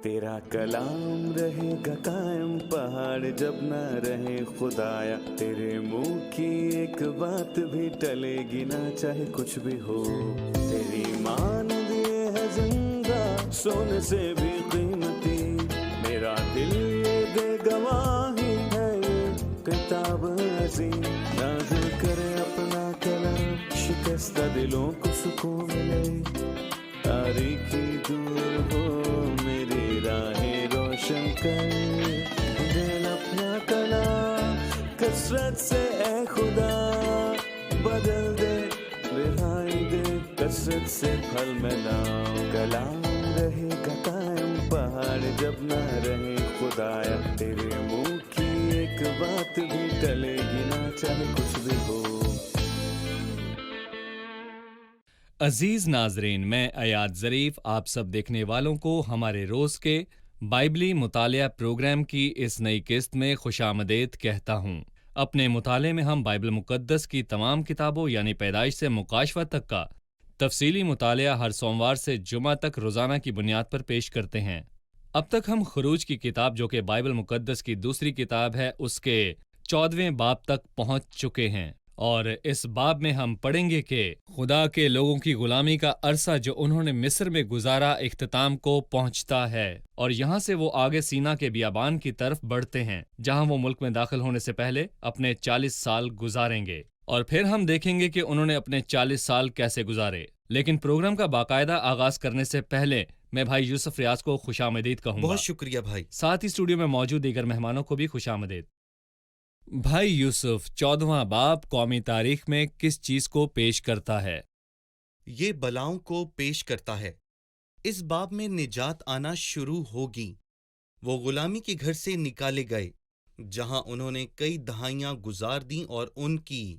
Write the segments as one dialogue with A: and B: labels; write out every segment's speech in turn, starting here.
A: تیرا کلام رہے گا قائم پہاڑ جب نہ رہے خدایا، تیرے منہ کی ایک بات بھی ٹلے گی نہ چاہے کچھ بھی ہو، تیری مانند یہ ہے زندہ سونے سے بھی قیمتی، میرا دل یہ دے گواہی ہے یہ کتاب عظیم، نازل کرے اپنا کلام شکستہ دلوں کو سکون ملے، تاریکی دور ہو میری راہیں روشن کر، دل اپنا کلام کثرت سے اے خدا بدل دے، رہائی دے کثرت سے پھل ملاؤ، کلام رہے گا قائم پہاڑ جب نہ رہے خدایا، تیرے منہ کی ایک بات بھی ٹلے گی نہ چاہے کچھ بھی ہو۔
B: عزیز ناظرین، میں ایاد ظریف آپ سب دیکھنے والوں کو ہمارے روز کے بائبلی مطالعہ پروگرام کی اس نئی قسط میں خوش آمدید کہتا ہوں۔ اپنے مطالعے میں ہم بائبل مقدس کی تمام کتابوں یعنی پیدائش سے مکاشفہ تک کا تفصیلی مطالعہ ہر سوموار سے جمعہ تک روزانہ کی بنیاد پر پیش کرتے ہیں۔ اب تک ہم خروج کی کتاب جو کہ بائبل مقدس کی دوسری کتاب ہے اس کے 14ویں باب تک پہنچ چکے ہیں، اور اس باب میں ہم پڑھیں گے کہ خدا کے لوگوں کی غلامی کا عرصہ جو انہوں نے مصر میں گزارا اختتام کو پہنچتا ہے، اور یہاں سے وہ آگے سینا کے بیابان کی طرف بڑھتے ہیں جہاں وہ ملک میں داخل ہونے سے پہلے اپنے 40 سال گزاریں گے، اور پھر ہم دیکھیں گے کہ انہوں نے اپنے 40 سال کیسے گزارے۔ لیکن پروگرام کا باقاعدہ آغاز کرنے سے پہلے میں بھائی یوسف ریاض کو خوش آمدید کہوں گا۔
C: بہت شکریہ بھائی۔
B: ساتھ ہی اسٹوڈیو میں موجود دیگر مہمانوں کو بھی خوش آمدید۔ بھائی یوسف، 14واں باب قومی تاریخ میں کس چیز کو پیش کرتا ہے؟
C: یہ بلاؤں کو پیش کرتا ہے۔ اس باب میں نجات آنا شروع ہوگی۔ وہ غلامی کے گھر سے نکالے گئے جہاں انہوں نے کئی دہائیاں گزار دیں، اور ان کی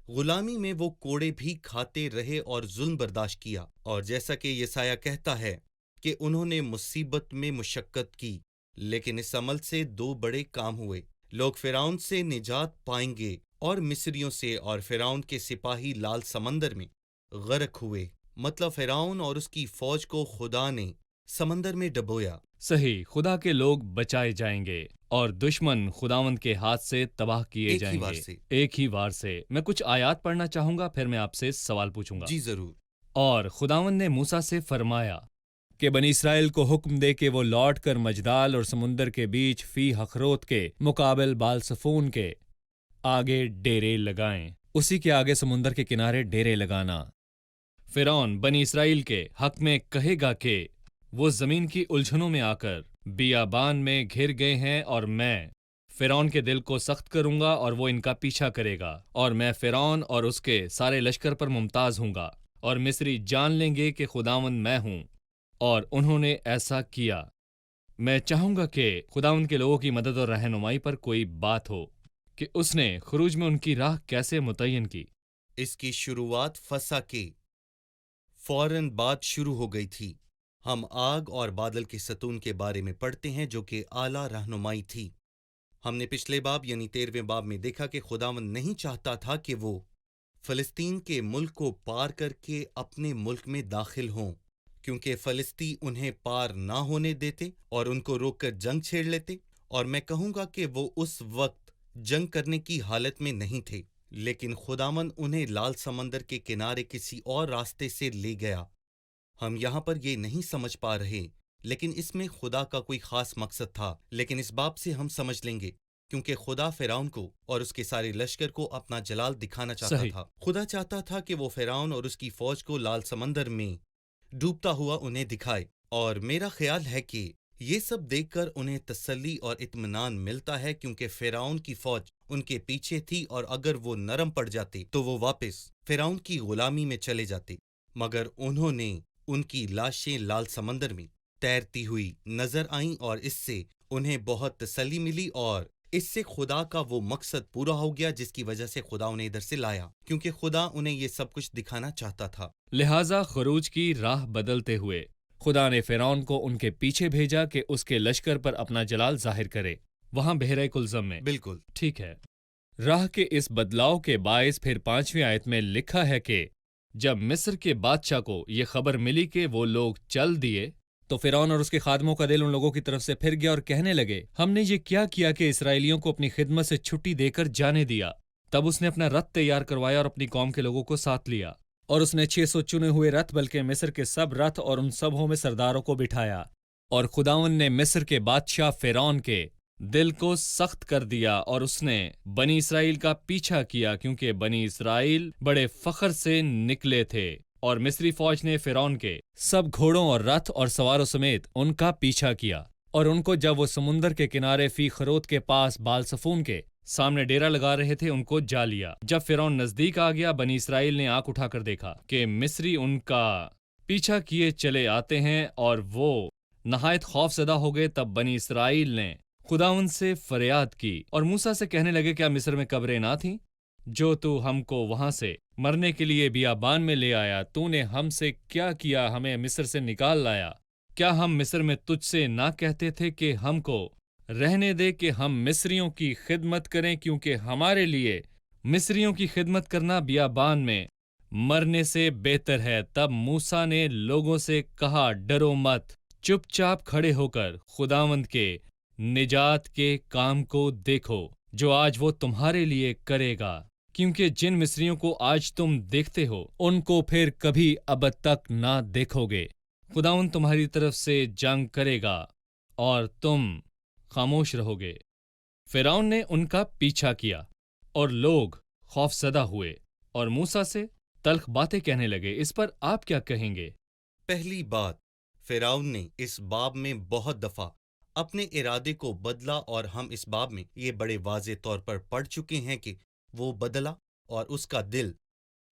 C: غلامی میں وہ کوڑے بھی کھاتے رہے اور ظلم برداشت کیا، اور جیسا کہ یسایہ کہتا ہے کہ انہوں نے مصیبت میں مشقت کی، لیکن اس عمل سے دو بڑے کام ہوئے۔ لوگ فرعون سے نجات پائیں گے اور مصریوں سے، اور فرعون کے سپاہی لال سمندر میں غرق ہوئے، مطلب فرعون اور اس کی فوج کو خدا نے سمندر میں ڈبویا۔
B: صحیح، خدا کے لوگ بچائے جائیں گے اور دشمن خداوند کے ہاتھ سے تباہ کیے جائیں گے ایک ہی وار سے۔ میں کچھ آیات پڑھنا چاہوں گا، پھر میں آپ سے سوال پوچھوں گا۔
C: جی ضرور۔
B: اور خداوند نے موسیٰ سے فرمایا کہ بنی اسرائیل کو حکم دے کہ وہ لوٹ کر مجدال اور سمندر کے بیچ فی ہخروت کے مقابل بالسفون کے آگے ڈیرے لگائیں، اسی کے آگے سمندر کے کنارے ڈیرے لگانا۔ فرعون بنی اسرائیل کے حق میں کہے گا کہ وہ زمین کی الجھنوں میں آ کر بیابان میں گھر گئے ہیں، اور میں فرعون کے دل کو سخت کروں گا اور وہ ان کا پیچھا کرے گا، اور میں فرعون اور اس کے سارے لشکر پر ممتاز ہوں گا، اور مصری جان لیں گے کہ خداوند میں ہوں، اور انہوں نے ایسا کیا۔ میں چاہوں گا کہ خداوند کے لوگوں کی مدد اور رہنمائی پر کوئی بات ہو کہ اس نے خروج میں ان کی راہ کیسے متعین کی۔
C: اس کی شروعات فسح کے فوراً بعد شروع ہو گئی تھی۔ ہم آگ اور بادل کے ستون کے بارے میں پڑھتے ہیں جو کہ اعلیٰ رہنمائی تھی۔ ہم نے پچھلے باب یعنی 13ویں باب میں دیکھا کہ خداوند نہیں چاہتا تھا کہ وہ فلسطین کے ملک کو پار کر کے اپنے ملک میں داخل ہوں، کیونکہ فلسطی انہیں پار نہ ہونے دیتے اور ان کو روک کر جنگ چھیڑ لیتے، اور میں کہوں گا کہ وہ اس وقت جنگ کرنے کی حالت میں نہیں تھے، لیکن خداوند انہیں لال سمندر کے کنارے کسی اور راستے سے لے گیا۔ ہم یہاں پر یہ نہیں سمجھ پا رہے، لیکن اس میں خدا کا کوئی خاص مقصد تھا، لیکن اس باب سے ہم سمجھ لیں گے، کیونکہ خدا فرعون کو اور اس کے سارے لشکر کو اپنا جلال دکھانا چاہتا تھا۔ خدا چاہتا تھا کہ وہ فرعون اور اس کی فوج کو لال سمندر میں ڈوبتا ہوا انہیں دکھائے، اور میرا خیال ہے کہ یہ سب دیکھ کر انہیں تسلی اور اطمینان ملتا ہے، کیونکہ فرعون کی فوج ان کے پیچھے تھی، اور اگر وہ نرم پڑ جاتے تو وہ واپس فرعون کی غلامی میں چلے جاتے، مگر انہوں نے ان کی لاشیں لال سمندر میں تیرتی ہوئی نظر آئیں، اور اس سے انہیں بہت تسلی ملی، اور اس سے خدا کا وہ مقصد پورا ہو گیا جس کی وجہ سے خدا انہیں ادھر سے لایا، کیونکہ خدا انہیں یہ سب کچھ دکھانا چاہتا تھا۔
B: لہٰذا خروج کی راہ بدلتے ہوئے خدا نے فرعون کو ان کے پیچھے بھیجا کہ اس کے لشکر پر اپنا جلال ظاہر کرے، وہاں بحیرہ کلزم میں۔
C: بالکل
B: ٹھیک ہے۔ راہ کے اس بدلاؤ کے باعث پھر 5ویں آیت میں لکھا ہے کہ جب مصر کے بادشاہ کو یہ خبر ملی کہ وہ لوگ چل دیے تو فرعون اور اس کے خادموں کا دل ان لوگوں کی طرف سے پھر گیا اور کہنے لگے، ہم نے یہ کیا کیا کہ اسرائیلیوں کو اپنی خدمت سے چھٹی دے کر جانے دیا؟ تب اس نے اپنا رتھ تیار کروایا اور اپنی قوم کے لوگوں کو ساتھ لیا، اور اس نے 600 چنے ہوئے رتھ بلکہ مصر کے سب رتھ اور ان سبوں میں سرداروں کو بٹھایا، اور خداوند نے مصر کے بادشاہ فرعون کے دل کو سخت کر دیا، اور اس نے بنی اسرائیل کا پیچھا کیا کیونکہ بنی اسرائیل بڑے فخر سے نکلے تھے، اور مصری فوج نے فرعون کے سب گھوڑوں اور رتھ اور سواروں سمیت ان کا پیچھا کیا، اور ان کو جب وہ سمندر کے کنارے فی خروت کے پاس بال صفون کے سامنے ڈیرا لگا رہے تھے ان کو جا لیا۔ جب فرعون نزدیک آ گیا، بنی اسرائیل نے آنکھ اٹھا کر دیکھا کہ مصری ان کا پیچھا کیے چلے آتے ہیں، اور وہ نہایت خوف زدہ ہو گئے۔ تب بنی اسرائیل نے خداوند سے فریاد کی اور موسیٰ سے کہنے لگے، کیا مصر میں قبریں نہ تھیں جو تو ہم کو وہاں سے مرنے کے لیے بیابان میں لے آیا؟ تو نے ہم سے کیا کیا؟ ہمیں مصر سے نکال لایا؟ کیا ہم مصر میں تجھ سے نہ کہتے تھے کہ ہم کو رہنے دے کہ ہم مصریوں کی خدمت کریں، کیونکہ ہمارے لیے مصریوں کی خدمت کرنا بیابان میں مرنے سے بہتر ہے؟ تب موسیٰ نے لوگوں سے کہا، ڈرو مت، چپ چاپ کھڑے ہو کر خداوند کے نجات کے کام کو دیکھو جو آج وہ تمہارے لیے کرے گا، کیونکہ جن مصریوں کو آج تم دیکھتے ہو ان کو پھر کبھی ابد تک نہ دیکھو گے۔ خداوند تمہاری طرف سے جنگ کرے گا اور تم خاموش رہو گے۔ فرعون نے ان کا پیچھا کیا اور لوگ خوف زدہ ہوئے اور موسیٰ سے تلخ باتیں کہنے لگے۔ اس پر آپ کیا کہیں گے؟
C: پہلی بات، فرعون نے اس باب میں بہت دفعہ اپنے ارادے کو بدلا، اور ہم اس باب میں یہ بڑے واضح طور پر پڑھ چکے ہیں کہ وہ بدلا اور اس کا دل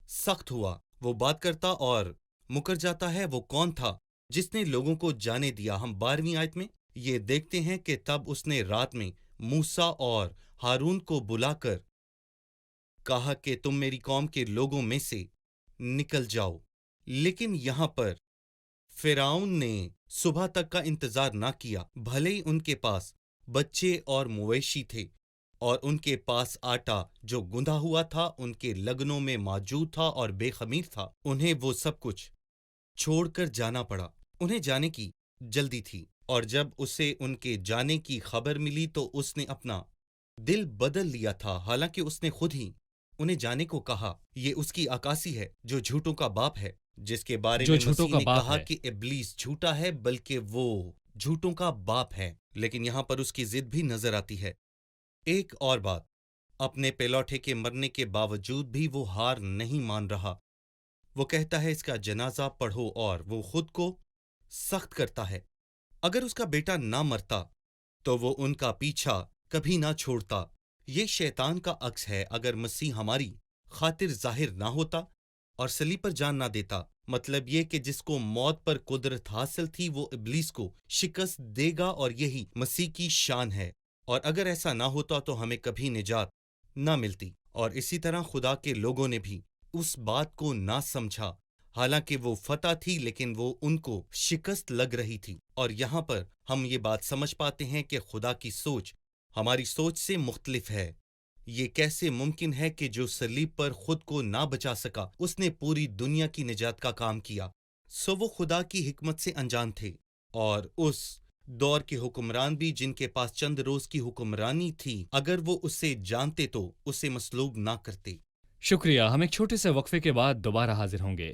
C: سخت ہوا۔ وہ بات کرتا اور مکر جاتا ہے۔ وہ کون تھا جس نے لوگوں کو جانے دیا؟ ہم 12ویں آیت میں یہ دیکھتے ہیں کہ تب اس نے رات میں موسیٰ اور ہارون کو بلا کر کہا کہ تم میری قوم کے لوگوں میں سے نکل جاؤ۔ لیکن یہاں پر فرعون نے صبح تک کا انتظار نہ کیا، بھلے ہی ان کے پاس بچے اور مویشی تھے، اور ان کے پاس آٹا جو گندھا ہوا تھا ان کے لگنوں میں موجود تھا اور بے خمیر تھا۔ انہیں وہ سب کچھ چھوڑ کر جانا پڑا۔ انہیں جانے کی جلدی تھی، اور جب اسے ان کے جانے کی خبر ملی تو اس نے اپنا دل بدل لیا تھا، حالانکہ اس نے خود ہی انہیں جانے کو کہا۔ یہ اس کی عکاسی ہے جو جھوٹوں کا باپ ہے، جس کے بارے میں مسیح نے کہا کہ ابلیس جھوٹا ہے بلکہ وہ جھوٹوں کا باپ ہے، لیکن یہاں پر اس کی ضد بھی نظر آتی ہے۔ ایک اور بات، اپنے پیلوٹے کے مرنے کے باوجود بھی وہ ہار نہیں مان رہا۔ وہ کہتا ہے اس کا جنازہ پڑھو، اور وہ خود کو سخت کرتا ہے۔ اگر اس کا بیٹا نہ مرتا تو وہ ان کا پیچھا کبھی نہ چھوڑتا۔ یہ شیطان کا عکس ہے۔ اگر مسیح ہماری خاطر ظاہر نہ ہوتا اور صلیب پر جان نہ دیتا، مطلب یہ کہ جس کو موت پر قدرت حاصل تھی وہ ابلیس کو شکست دے گا، اور یہی مسیح کی شان ہے۔ اور اگر ایسا نہ ہوتا تو ہمیں کبھی نجات نہ ملتی۔ اور اسی طرح خدا کے لوگوں نے بھی اس بات کو نہ سمجھا، حالانکہ وہ فتح تھی لیکن وہ ان کو شکست لگ رہی تھی۔ اور یہاں پر ہم یہ بات سمجھ پاتے ہیں کہ خدا کی سوچ ہماری سوچ سے مختلف ہے۔ یہ کیسے ممکن ہے کہ جو صلیب پر خود کو نہ بچا سکا اس نے پوری دنیا کی نجات کا کام کیا؟ وہ خدا کی حکمت سے انجان تھے، اور اس دور کے حکمران بھی جن کے پاس چند روز کی حکمرانی تھی، اگر وہ اسے جانتے تو اسے مصلوب نہ کرتے۔
B: شکریہ۔ ہم ایک چھوٹے سے وقفے کے بعد دوبارہ حاضر ہوں گے۔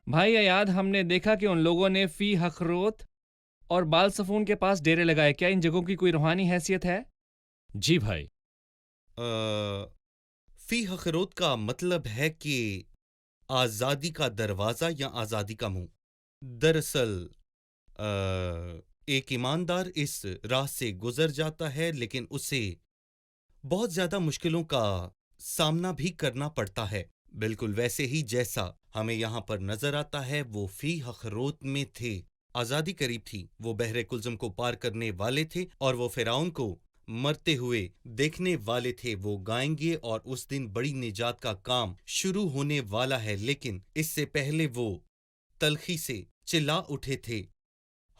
B: بھائی ایاد، ہم نے دیکھا کہ ان لوگوں نے فی ہخروت اور بال صفون کے پاس ڈیرے لگائے۔ کیا ان جگہوں کی کوئی روحانی حیثیت ہے؟ جی بھائی۔
C: فی ہخروت کا مطلب ہے کہ آزادی کا دروازہ یا آزادی کا منہ۔ دراصل ایک ایماندار اس راہ سے گزر جاتا ہے، لیکن اسے بہت زیادہ مشکلوں کا سامنا بھی کرنا پڑتا ہے، بالکل ویسے ہی جیسا ہمیں یہاں پر نظر آتا ہے۔ وہ فی ہخروت میں تھے، آزادی قریب تھی، وہ بحر کلزم کو پار کرنے والے تھے، اور وہ فرعون کو मरते हुए देखने वाले थे वो गाएंगे और उस दिन बड़ी निजात का काम शुरू होने वाला है। लेकिन इससे पहले वो तलखी से चिल्ला उठे थे,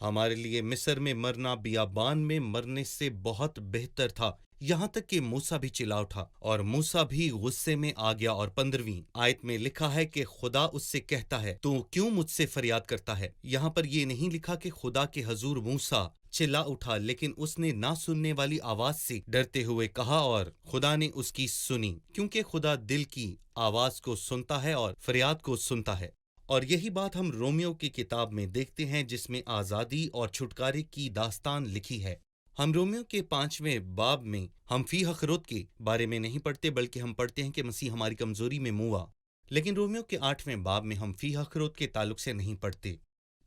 C: हमारे लिए मिस्र में मरना बियाबान में मरने से बहुत बेहतर था। यहाँ तक कि मूसा भी चिल्ला उठा और मूसा भी गुस्से में आ गया। और 15वीं आयत में लिखा है कि खुदा उससे कहता है, तू क्यों मुझसे फरियाद करता है। यहाँ पर ये नहीं लिखा कि खुदा के हजूर मूसा चिल्ला उठा, लेकिन उसने ना सुनने वाली आवाज से डरते हुए कहा और खुदा ने उसकी सुनी, क्योंकि खुदा दिल की आवाज को सुनता है और फरियाद को सुनता है। और यही बात हम रोमियो की किताब में देखते हैं, जिसमें आजादी और छुटकारे की दास्तान लिखी है। हम रोमियो के 5वें बाब में हम फी हखरोत के बारे में नहीं पढ़ते, बल्कि हम पढ़ते हैं कि मसीह हमारी कमजोरी में मुआ। लेकिन रोमियो के 8वें बाब में हम फी हखरोत के ताल्लुक से नहीं पढ़ते,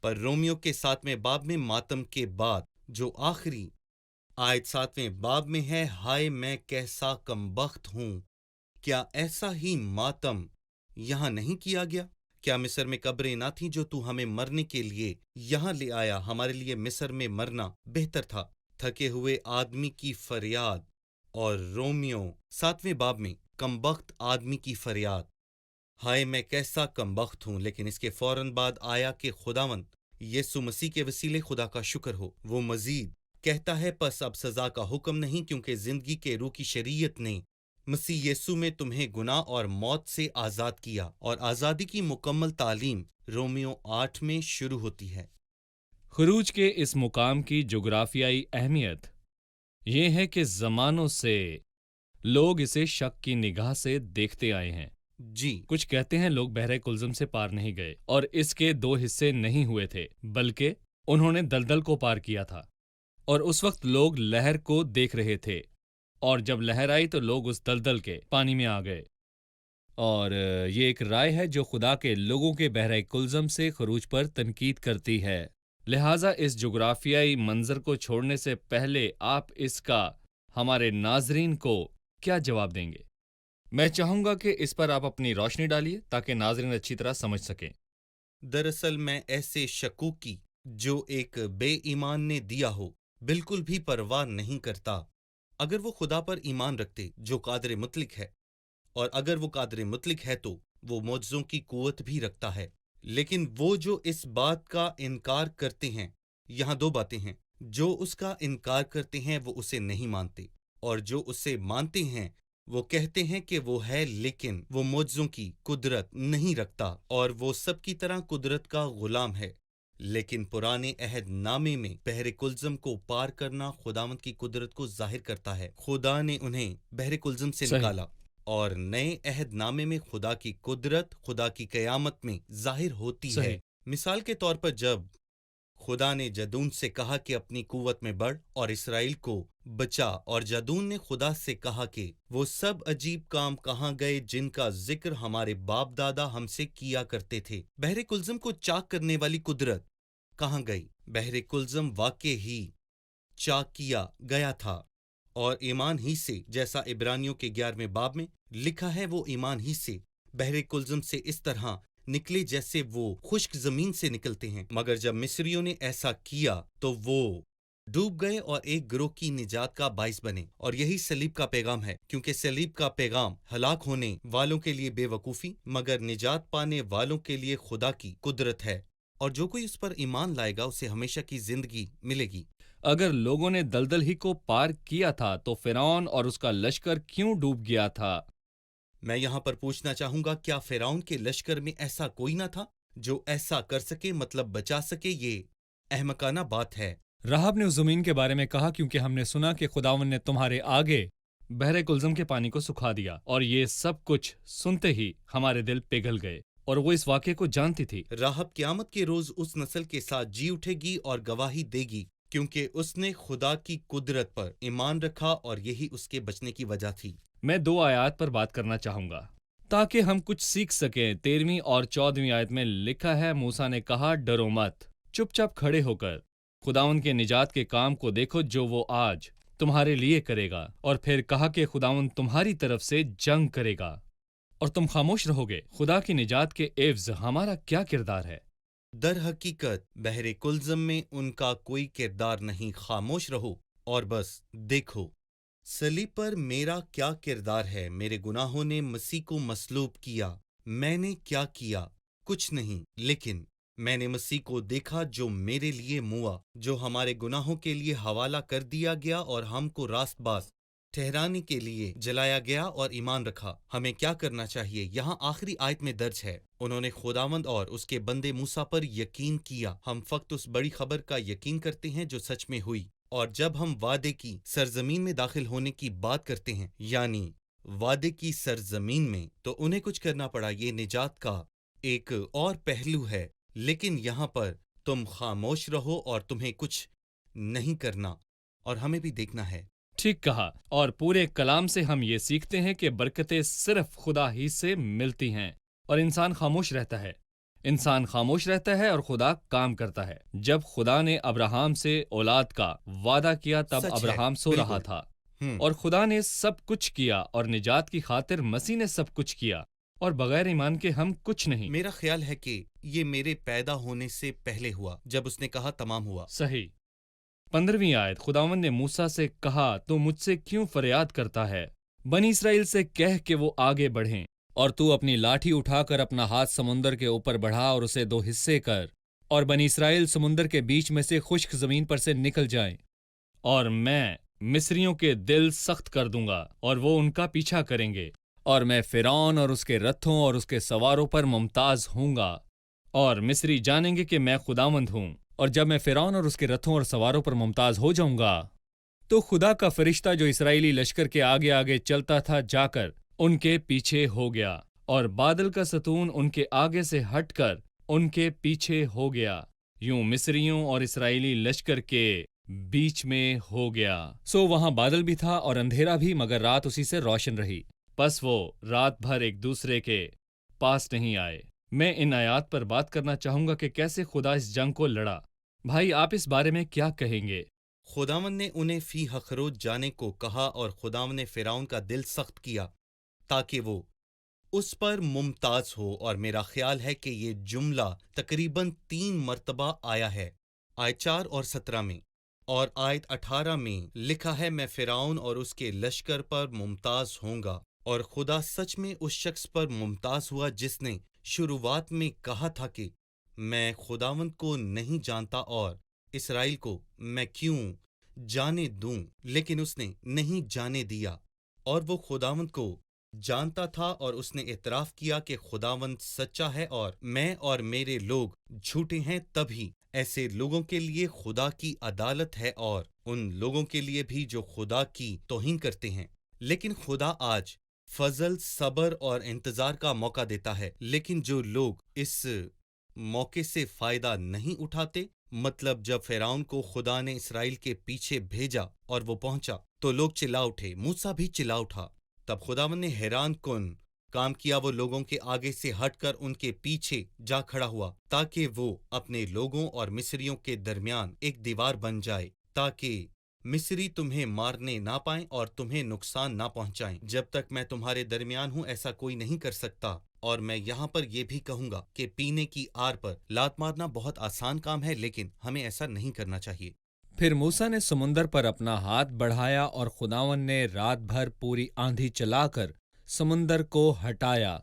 C: पर रोमियो के 7वें बाब में मातम के बाद जो आखिरी आयत 7वें बाब में है, हाय मैं कैसा कमबख्त हूँ, क्या ऐसा ही मातम यहाँ नहीं किया गया? क्या मिस्र में कब्रें ना थीं जो तू हमें मरने के लिए यहाँ ले आया? हमारे लिए मिस्र में मरना बेहतर था। थके हुए आदमी की फरियाद। और रोमियो 7वें बाब में कमबख्त आदमी की फरियाद, हाय मैं कैसा कमबख्त हूँ। लेकिन इसके फौरन बाद आया कि खुदावंद यीशु मसीह के वसीले खुदा का शुक्र हो। वो मजीद कहता है, पस अब सजा का हुक्म नहीं, क्योंकि जिंदगी के रूह की शरीयत ने मसीह यीशु में तुम्हें गुनाह और मौत से आज़ाद किया। और आज़ादी की मुकम्मल तालीम रोमियो 8 में शुरू होती है।
B: खुरूज के इस मुकाम की जोग्राफियाई अहमियत ये है कि ज़मानों से लोग इसे शक की निगाह से देखते आए हैं।
C: जी,
B: कुछ कहते हैं लोग बहरे कुल्ज़म से पार नहीं गए और इसके 2 हिस्से नहीं हुए थे, बल्कि उन्होंने दलदल को पार किया था। और उस वक्त लोग लहर को देख रहे थे, और जब लहर आई तो लोग उस दलदल के पानी में आ गए। और ये एक राय है जो खुदा के लोगों के बहरे कुल्ज़म से खरूज पर तनकीद करती है। लिहाजा इस जोग्राफियाई मंजर को छोड़ने से पहले आप इसका हमारे नाजरीन को क्या जवाब देंगे? मैं चाहूंगा कि इस पर आप अपनी रोशनी डालिए ताकि नाजरीन अच्छी तरह समझ सकें।
C: दरअसल मैं ऐसे शकूकी जो एक बेईमान ने दिया हो बिल्कुल भी परवाह नहीं करता, अगर वो खुदा पर ईमान रखते जो कादिर मुतलिक है। और अगर वो कादिर मुतलिक है तो वो मौजज़ों की कुव्वत भी रखता है। लेकिन वो जो इस बात का इनकार करते हैं, यहाँ 2 बातें हैं। जो उसका इनकार करते हैं वो उसे नहीं मानते, और जो उसे मानते हैं वो कहते हैं कि वो है, लेकिन वो मौजज़ों की कुदरत नहीं रखता और वो सबकी तरह कुदरत का गुलाम है। लेकिन पुराने अहद नामे में बहरे कुल्ज़म को पार करना खुदावंद की कुदरत को जाहिर करता है। खुदा ने उन्हें बहरे कुल्ज़म से निकाला, और नए अहद नामे में खुदा की कुदरत खुदा की क़यामत में जाहिर होती है। मिसाल के तौर पर जब खुदा ने जदून से कहा कि अपनी कुव्वत में बढ़ और इसराइल को बचा, और जदून ने खुदा से कहा कि वो सब अजीब काम कहाँ गए जिनका जिक्र हमारे बाप दादा हमसे किया करते थे। बहरे कुल्ज़म को चाक करने वाली कुदरत कहाँ गई? बहरे कुल्ज़म वाकई ही चाक किया गया था, और ईमान ही से, जैसा इब्रानियों के 11वें बाब में लिखा है, वो ईमान ही से बहरे कुल्ज़म से इस तरह निकले जैसे वो खुश्क जमीन से निकलते हैं। मगर जब मिस्रियों ने ऐसा किया तो वो डूब गए और एक गिरोह की निजात का बाइस बने। और यही सलीब का पैगाम है, क्योंकि सलीब का पैगाम हलाक होने वालों के लिए बेवकूफ़ी, मगर निजात पाने वालों के लिए खुदा की कुदरत है। और जो कोई उस पर ईमान लाएगा उसे हमेशा की जिंदगी मिलेगी।
B: अगर लोगों ने दलदल ही को पार किया था तो फिरौन और उसका लश्कर क्यों डूब गया था?
C: मैं यहाँ पर पूछना चाहूंगा, क्या फिरौन के लश्कर में ऐसा कोई ना था जो ऐसा कर सके, मतलब बचा सके? ये अहमकाना बात है।
B: राहब ने उस ज़मीन के बारे में कहा, क्योंकि हमने सुना कि खुदावन ने तुम्हारे आगे बहरे कुल्ज़म के पानी को सुखा दिया। और ये सब कुछ सुनते ही हमारे दिल पिघल गए, और वो इस वाक़े को जानती थी।
C: राहब क़यामत के रोज उस नस्ल के साथ जी उठेगी और गवाही देगी, क्योंकि उसने खुदा की कुदरत पर ईमान रखा, और यही उसके बचने की वजह थी।
B: मैं 2 आयत पर बात करना चाहूंगा ताकि हम कुछ सीख सकें। 13वीं और 14वीं आयत में लिखा है, मूसा ने कहा, डरो मत, चुपचाप खड़े होकर खुदावन के निजात के काम को देखो जो वो आज तुम्हारे लिए करेगा। और फिर कहा कि खुदावन तुम्हारी तरफ से जंग करेगा और तुम खामोश रहोगे। खुदा की निजात के एवज हमारा क्या किरदार है?
C: दर हकीकत बहरे कुल्ज़म में उनका कोई किरदार नहीं। खामोश रहो और बस देखो। सलीब पर मेरा क्या किरदार है? मेरे गुनाहों ने मसीह को मसलूब किया। मैंने क्या किया? कुछ नहीं, लेकिन मैंने मसीह को देखा जो मेरे लिए मुआ, जो हमारे गुनाहों के लिए हवाला कर दिया गया और हमको रास्तबाज ठहराने के लिए जलाया गया और ईमान रखा। हमें क्या करना चाहिए? यहाँ आखिरी आयत में दर्ज है, उन्होंने खुदावंद और उसके बंदे मूसा पर यकीन किया। हम फक्त उस बड़ी खबर का यकीन करते हैं जो सच में हुई। और जब हम वादे की सरजमीन में दाखिल होने की बात करते हैं, यानी वादे की सरजमीन में, तो उन्हें कुछ करना पड़ा। ये निजात का एक और पहलू है। लेकिन यहाँ पर तुम खामोश रहो और तुम्हें कुछ नहीं करना, और हमें भी देखना है।
B: ठीक कहा। और पूरे कलाम से हम ये सीखते हैं कि बरकतें सिर्फ खुदा ही से मिलती हैं और इंसान खामोश रहता है। इंसान खामोश रहता है और खुदा काम करता है। जब खुदा ने अब्राहम से औलाद का वादा किया तब
C: सच है,
B: अब्राहम सो रहा
C: बिल्कुल।
B: था और खुदा ने सब कुछ किया और निजात की खातिर मसीह ने सब कुछ किया और बगैर ईमान के हम कुछ नहीं।
C: मेरा ख्याल है कि ये मेरे पैदा होने से पहले हुआ, जब उसने कहा तमाम हुआ।
B: सही। 15वीं आयत, खुदावंद ने मूसा से कहा, तो मुझसे क्यों फरियाद करता है? बनी इसराइल से कह कि वो आगे बढ़ें, और तू अपनी लाठी उठाकर अपना हाथ समुंदर के ऊपर बढ़ा और उसे 2 हिस्से कर, और बनी इसराइल समुंदर के बीच में से खुश्क जमीन पर से निकल जाएं। और मैं मिस्रियों के दिल सख्त कर दूंगा और वो उनका पीछा करेंगे, और मैं फिरौन और उसके रथों और उसके सवारों पर मुमताज हूंगा, और मिस्री जानेंगे कि मैं खुदावंद हूं। और जब मैं फिरौन और उसके रथों और सवारों पर मुमताज हो जाऊंगा, तो खुदा का फरिश्ता जो इसराइली लश्कर के आगे आगे चलता था जाकर उनके पीछे हो गया, और बादल का सतून उनके आगे से हटकर उनके पीछे हो गया, यूं मिस्रियों और इसराइली लश्कर के बीच में हो गया। सो वहां बादल भी था और अंधेरा भी, मगर रात उसी से रोशन रही। बस वो रात भर एक दूसरे के पास नहीं आए। मैं इन आयात पर बात करना चाहूंगा कि कैसे खुदा इस जंग को लड़ा। भाई, आप इस बारे में क्या कहेंगे?
C: खुदावंद ने उन्हें फी हखरोज जाने को कहा, और खुदावंद ने फिरौन का दिल सख्त किया ताकि वो उस पर मुमताज हो। और मेरा ख्याल है कि ये जुमला तकरीबन 3 मर्तबा आया है, आयत 4 और 17 में, और आयत 18 में लिखा है, मैं फिरौन और उसके लश्कर पर मुमताज होऊंगा। और खुदा सच में उस शख्स पर मुमताज हुआ जिसने शुरुआत में कहा था कि मैं खुदावंद को नहीं जानता और इसराइल को मैं क्यों जाने दूं, लेकिन उसने नहीं जाने दिया। और वो खुदावंद को जानता था, और उसने इतराफ किया कि खुदावंद सच्चा है और मैं और मेरे लोग झूठे हैं। तभी ऐसे लोगों के लिए खुदा की अदालत है, और उन लोगों के लिए भी जो खुदा की तौहीन करते हैं। लेकिन खुदा आज फजल, सबर और इंतजार का मौका देता है, लेकिन जो लोग इस मौके से फायदा नहीं उठाते, मतलब जब फिरौन को खुदा ने इसराइल के पीछे भेजा और वो पहुंचा, तो लोग चिल्ला उठे, मूसा भी चिल्ला उठा। तब खुदावंद ने हैरान कुन काम किया, वो लोगों के आगे से हटकर उनके पीछे जा खड़ा हुआ, ताकि वो अपने लोगों और मिस्रियों के दरमियान एक दीवार बन जाए, ताकि मिस्री तुम्हें मारने ना पाएं और तुम्हें नुकसान ना पहुंचाएं। जब तक मैं तुम्हारे दरमियान हूं, ऐसा कोई नहीं कर सकता। और मैं यहाँ पर यह भी कहूंगा कि पीने की आर पर लात मारना बहुत आसान काम है, लेकिन हमें ऐसा नहीं करना चाहिए।
B: फिर मूसा ने समुंदर पर अपना हाथ बढ़ाया और खुदावन ने रात भर पूरी आंधी चलाकर समुंदर को हटाया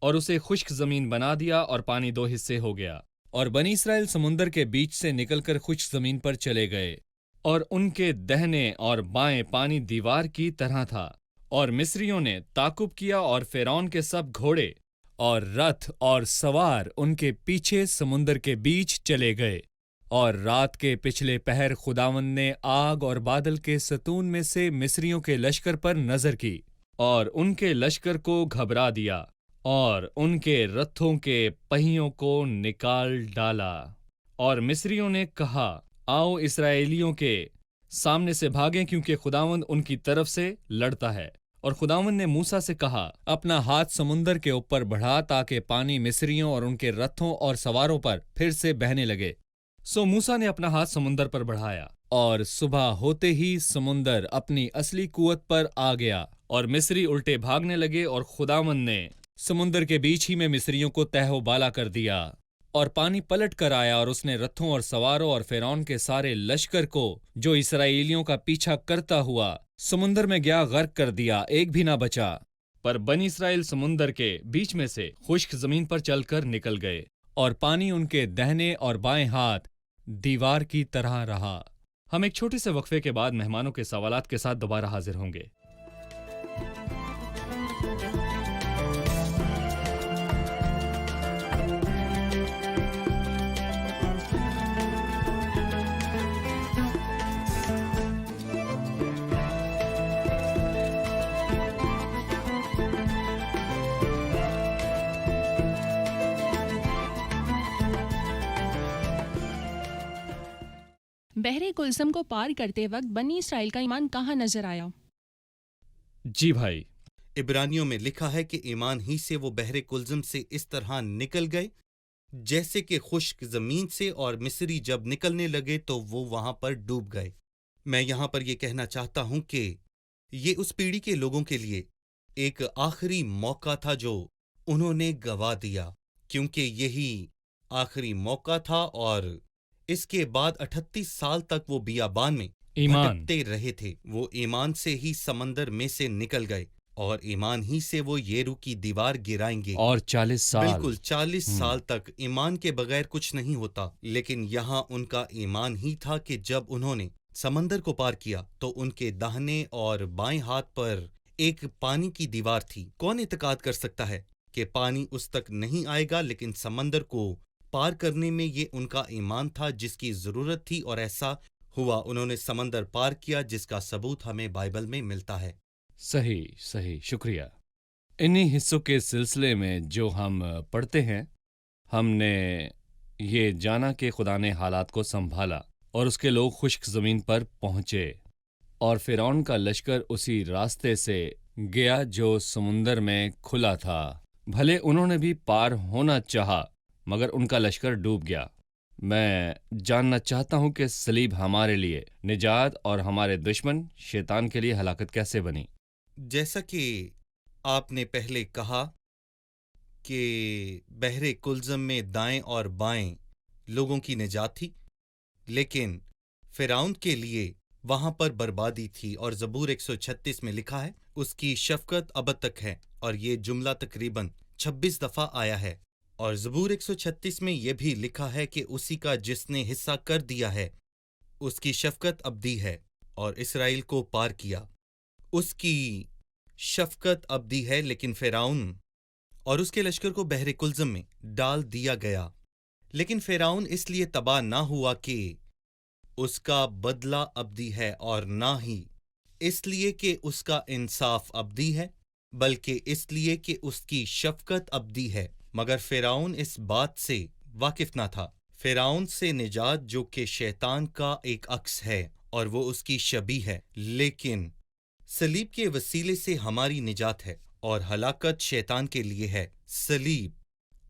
B: और उसे खुश्क जमीन बना दिया, और पानी 2 हिस्से हो गया। और बनी इसराइल समुंदर के बीच से निकलकर खुश्क जमीन पर चले गए, और उनके दहने और बाएं पानी दीवार की तरह था। और मिस्रियों ने ताकुब किया, और फिरौन के सब घोड़े और रथ और सवार उनके पीछे समुंदर के बीच चले गए। और रात के पिछले पहर खुदावंद ने आग और बादल के सतून में से मिस्रियों के लश्कर पर नजर की, और उनके लश्कर को घबरा दिया, और उनके रथों के पहियों को निकाल डाला। और मिस्रियों ने कहा, आओ इस्राएलियों के सामने से भागें, क्योंकि खुदावंद उनकी तरफ से लड़ता है। और खुदावंद ने मूसा से कहा, अपना हाथ समुंदर के ऊपर बढ़ा, ताकि पानी मिस्रियों और उनके रथों और सवारों पर फिर से बहने लगे। सो मूसा ने अपना हाथ समुंदर पर बढ़ाया, और सुबह होते ही समुंदर अपनी असली कुवत पर आ गया, और मिस्री उल्टे भागने लगे। और खुदावंद ने समुंदर के बीच ही में मिस्रियों को तहवाबाला कर दिया, और पानी पलट कर आया, और उसने रथों और सवारों और फिरौन के सारे लश्कर को, जो इसराइलियों का पीछा करता हुआ समुंदर में गया, गर्क कर दिया, एक भी ना बचा। पर बनी इसराइल समुंदर के बीच में से खुश्क जमीन पर चलकर निकल गए और पानी उनके दाहिने और बाएं हाथ दीवार की तरह रहा। हम एक छोटे से वक्फे के बाद मेहमानों के सवालात के साथ दोबारा हाजिर होंगे।
D: बहरे कुलसम को पार करते वक्त बनी इसराइल का ईमान कहाँ नजर आया?
B: जी भाई,
C: इब्रानियों में लिखा है कि ईमान ही से वो बहरे कुलज़म से इस तरह निकल गए जैसे कि खुश्क जमीन से, और मिस्री जब निकलने लगे तो वो वहां पर डूब गए। मैं यहां पर यह कहना चाहता हूं कि ये उस पीढ़ी के लोगों के लिए एक आखिरी मौका था जो उन्होंने गंवा दिया, क्योंकि यही आखिरी मौका था, और इसके बाद 38 साल तक वो बियाबान में
B: ईमान
C: भटकते रहे थे। वो ईमान से ही समंदर में से निकल गए और ईमान ही से वो येरू की दीवार गिराएंगे।
B: और 40 साल,
C: बिल्कुल 40 साल तक ईमान के बगैर कुछ नहीं होता। लेकिन यहाँ उनका ईमान ही था कि जब उन्होंने समंदर को पार किया तो उनके दाहिने और बाएं हाथ पर एक पानी की दीवार थी। कौन इत्तेकाद कर सकता है कि पानी उस तक नहीं आएगा, लेकिन समंदर को पार करने में ये उनका ईमान था जिसकी जरूरत थी, और ऐसा हुआ। उन्होंने समंदर पार किया, जिसका सबूत हमें बाइबल में मिलता है।
B: सही सही, शुक्रिया। इन्हीं हिस्सों के सिलसिले में जो हम पढ़ते हैं, हमने ये जाना कि खुदा ने हालात को संभाला और उसके लोग खुश्क ज़मीन पर पहुँचे, और फ़िरौन का लश्कर उसी रास्ते से गया जो समुंदर में खुला था। भले उन्होंने भी पार होना चाहा, मगर उनका लश्कर डूब गया। मैं जानना चाहता हूं कि सलीब हमारे लिए निजात और हमारे दुश्मन शैतान के लिए हलाकत कैसे बनी।
C: जैसा कि आपने पहले कहा कि बहरे कुलज़म में दाएं और बाएं लोगों की निजात थी, लेकिन फ़िरौन के लिए वहां पर बर्बादी थी। और ज़बूर 136 में लिखा है, उसकी शफ़क़त अब तक है, और ये जुमला तकरीबन 26 दफ़ा आया है। और ज़बूर 136 में यह भी लिखा है कि उसी का जिसने हिस्सा कर दिया है, उसकी शफ़क़त अबदी है और इसराइल को पार किया। उसकी शफ़क़त अबदी है, लेकिन फ़िरौन और उसके लश्कर को बहरे कुलज़म में डाल दिया गया। लेकिन फ़िरौन इसलिए तबाह ना हुआ कि उसका बदला अबदी है, और ना ही इसलिए कि उसका इंसाफ अबदी है, बल्कि इसलिए कि उसकी शफ़क़त अबदी है। मगर फ़िरौन इस बात से वाकिफ ना था। फ़िरौन से निजात जो कि शैतान का एक अक्स है और वो उसकी शबी है, लेकिन सलीब के वसीले से हमारी निजात है, और हलाकत शैतान के लिए है। सलीब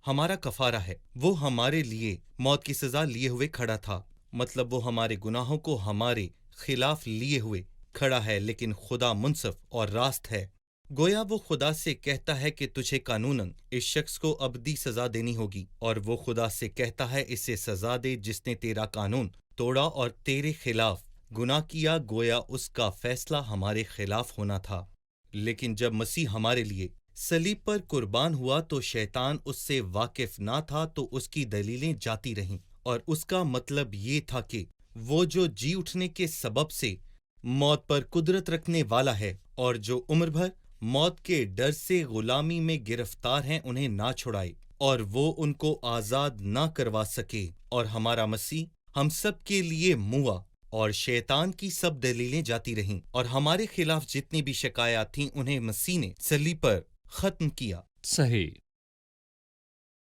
C: हमारा कफारा है। वो हमारे लिए मौत की सज़ा लिए हुए खड़ा था, मतलब वो हमारे गुनाहों को हमारे खिलाफ लिए हुए खड़ा है। लेकिन खुदा मुंसफ और रास्त है। गोया वो खुदा से कहता है कि तुझे कानूनन इस शख्स को अबदी सजा देनी होगी, और वो खुदा से कहता है इसे सजा दे जिसने तेरा कानून तोड़ा और तेरे खिलाफ गुनाह किया। गोया उसका फैसला हमारे खिलाफ होना था। लेकिन जब मसीह हमारे लिए सलीब पर कुर्बान हुआ तो शैतान उससे वाकिफ ना था, तो उसकी दलीलें जाती रहीं, और उसका मतलब ये था कि वो जो जी उठने के सबब से मौत पर कुदरत रखने वाला है, और जो उम्र भर मौत के डर से गुलामी में गिरफ्तार हैं, उन्हें ना छुड़ाए और वो उनको आज़ाद ना करवा सके। और हमारा मसीह हम सब के लिए मुआ, और शैतान की सब दलीलें जाती रहीं, और हमारे खिलाफ जितनी भी शिकायत थीं उन्हें मसीह ने सलीब पर खत्म किया।
B: सही।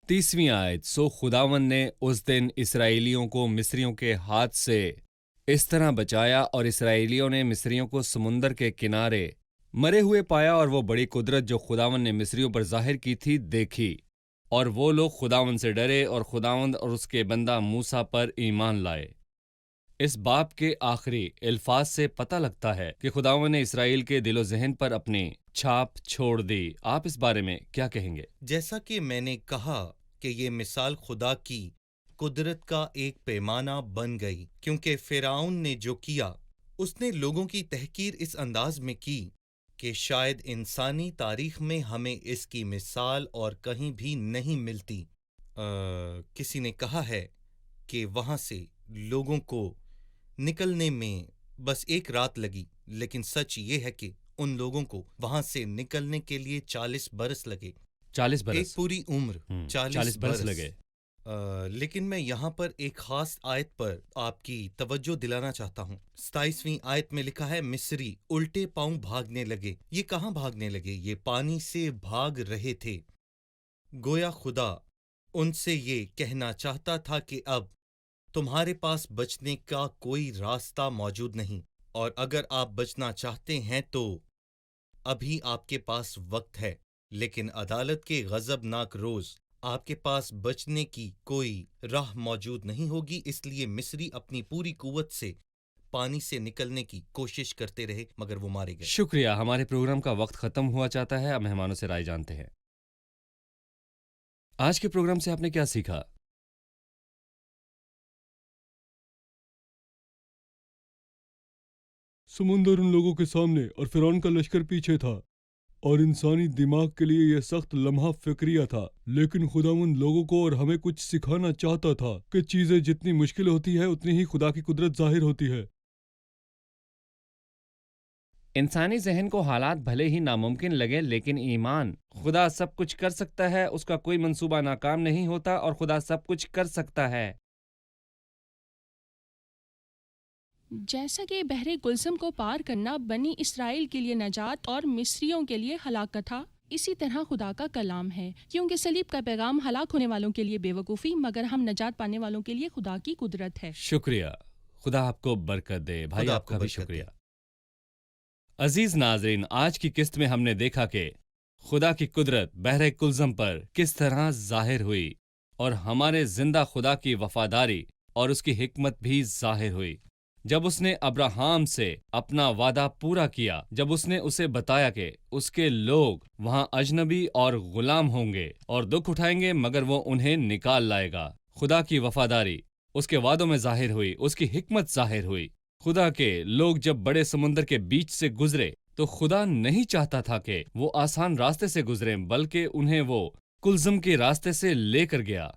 B: 30वीं आयत, सो खुदावन ने उस दिन इसराइलियों को मिस्रियों के हाथ से इस तरह बचाया, और इसराइलियों ने मिस्रियों को समुंदर के किनारे मरे हुए पाया, और वो बड़ी कुदरत जो खुदावन ने मिस्रियों पर जाहिर की थी देखी, और वो लोग खुदावन से डरे और खुदावंद और उसके बंदा मूसा पर ईमान लाए। इस बाब के आखिरी अल्फाज से पता लगता है कि खुदावन ने इसराइल के दिलो ज़हन पर अपनी छाप छोड़ दी। आप इस बारे में क्या कहेंगे?
C: जैसा कि मैंने कहा कि ये मिसाल खुदा की कुदरत का एक पैमाना बन गई, क्योंकि फ़िरौन ने जो किया اس نے لوگوں کی تحقیر اس انداز میں کی کہ شاید انسانی تاریخ میں ہمیں اس کی مثال اور کہیں بھی نہیں ملتی۔ کسی نے کہا ہے کہ وہاں سے لوگوں کو نکلنے میں بس ایک رات لگی، لیکن سچ یہ ہے کہ ان لوگوں کو وہاں سے نکلنے کے لیے 40 برس لگے۔
B: 40 برس،
C: ایک پوری عمر،
B: 40 برس لگے۔
C: لیکن میں یہاں پر ایک خاص آیت پر آپ کی توجہ دلانا چاہتا ہوں۔ 27ویں آیت میں لکھا ہے، مصری الٹے پاؤں بھاگنے لگے۔ یہ کہاں بھاگنے لگے؟ یہ پانی سے بھاگ رہے تھے۔ گویا خدا ان سے یہ کہنا چاہتا تھا کہ اب تمہارے پاس بچنے کا کوئی راستہ موجود نہیں، اور اگر آپ بچنا چاہتے ہیں تو ابھی آپ کے پاس وقت ہے، لیکن عدالت کے غضبناک روز آپ کے پاس بچنے کی کوئی راہ موجود نہیں ہوگی۔ اس لیے مصری اپنی پوری قوت سے پانی سے نکلنے کی کوشش کرتے رہے، مگر وہ مارے گئے۔
B: شکریہ، ہمارے پروگرام کا وقت ختم ہوا چاہتا ہے۔ اب مہمانوں سے رائے جانتے ہیں۔ آج کے پروگرام سے آپ نے کیا سیکھا؟
E: سمندر ان لوگوں کے سامنے اور فرعون کا لشکر پیچھے تھا، اور انسانی دماغ کے لیے یہ سخت لمحہ فکریہ تھا، لیکن خداوند لوگوں کو اور ہمیں کچھ سکھانا چاہتا تھا کہ چیزیں جتنی مشکل ہوتی ہے اتنی ہی خدا کی قدرت ظاہر ہوتی ہے۔
B: انسانی ذہن کو حالات بھلے ہی ناممکن لگے، لیکن ایمان خدا سب کچھ کر سکتا ہے، اس کا کوئی منصوبہ ناکام نہیں ہوتا، اور خدا سب کچھ کر سکتا ہے۔
D: جیسا کہ بحر کلثم کو پار کرنا بنی اسرائیل کے لیے نجات اور مصریوں کے لیے ہلاکت تھا، اسی طرح خدا کا کلام ہے، کیونکہ صلیب کا پیغام ہلاک ہونے والوں کے لیے بے وقوفی، مگر ہم نجات پانے والوں کے لیے خدا کی قدرت ہے۔
B: شکریہ، خدا آپ کو برکت دے۔ بھائی
C: خدا
B: آپ کا بھی
C: برکت
B: شکریہ۔
C: دے۔
B: عزیز ناظرین، آج کی قسط میں ہم نے دیکھا کہ خدا کی قدرت بحر کلثم پر کس طرح ظاہر ہوئی، اور ہمارے زندہ خدا کی وفاداری اور اس کی حکمت بھی ظاہر ہوئی۔ جب اس نے ابراہام سے اپنا وعدہ پورا کیا، جب اس نے اسے بتایا کہ اس کے لوگ وہاں اجنبی اور غلام ہوں گے اور دکھ اٹھائیں گے، مگر وہ انہیں نکال لائے گا۔ خدا کی وفاداری اس کے وعدوں میں ظاہر ہوئی، اس کی حکمت ظاہر ہوئی۔ خدا کے لوگ جب بڑے سمندر کے بیچ سے گزرے تو خدا نہیں چاہتا تھا کہ وہ آسان راستے سے گزریں، بلکہ انہیں وہ کلثم کے راستے سے لے کر گیا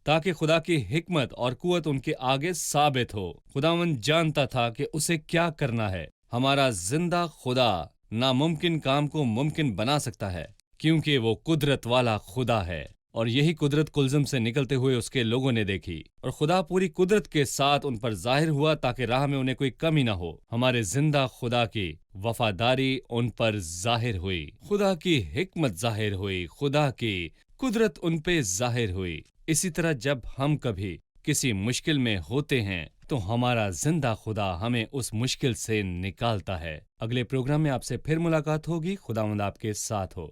B: تاکہ خدا کی حکمت اور قوت ان کے آگے ثابت ہو۔ خداوند جانتا تھا کہ اسے کیا کرنا ہے۔ ہمارا زندہ خدا ناممکن کام کو ممکن بنا سکتا ہے، کیونکہ وہ قدرت والا خدا ہے، اور یہی قدرت کلثم سے نکلتے ہوئے اس کے لوگوں نے دیکھی، اور خدا پوری قدرت کے ساتھ ان پر ظاہر ہوا تاکہ راہ میں انہیں کوئی کمی نہ ہو۔ ہمارے زندہ خدا کی وفاداری ان پر ظاہر ہوئی، خدا کی حکمت ظاہر ہوئی، خدا کی قدرت ان پہ ظاہر ہوئی۔ اسی طرح جب ہم کبھی کسی مشکل میں ہوتے ہیں تو ہمارا زندہ خدا ہمیں اس مشکل سے نکالتا ہے۔ اگلے پروگرام میں آپ سے پھر ملاقات ہوگی۔ خداوند آپ کے ساتھ ہو۔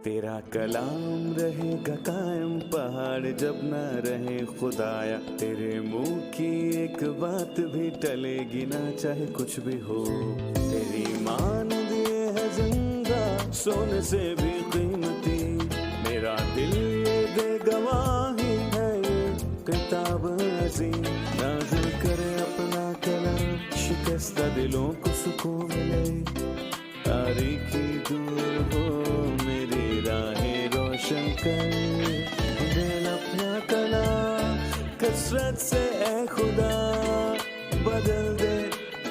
A: تیرا کلام رہے گا قائم، پہاڑ جب نہ رہے خدایا، تیرے منہ کی ایک بات بھی ٹلے گی نہ، چاہے کچھ بھی ہو۔ تیری مانند یہ ہے زندہ، سونے سے بھی قیمتی، میرا دل یہ دے گواہی ہے، یہ کتاب عظیم نازل کرے اپنا کلام، شکستہ دلوں کو سکون ملے، تاریکی دور ہو میری راہیں روشن کر، دل اپنا کلام کثرت سے اے خدا بدل دے،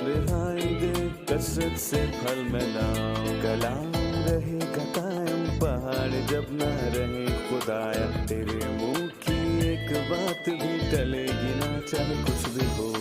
A: رہائی دے کثرت سے پھل ملاؤ۔ کلام رہے گا قائم، پہاڑ جب نہ رہے خدایا، تیرے منہ کی ایک بات بھی ٹلے گی نہ، چاہے کچھ بھی ہو۔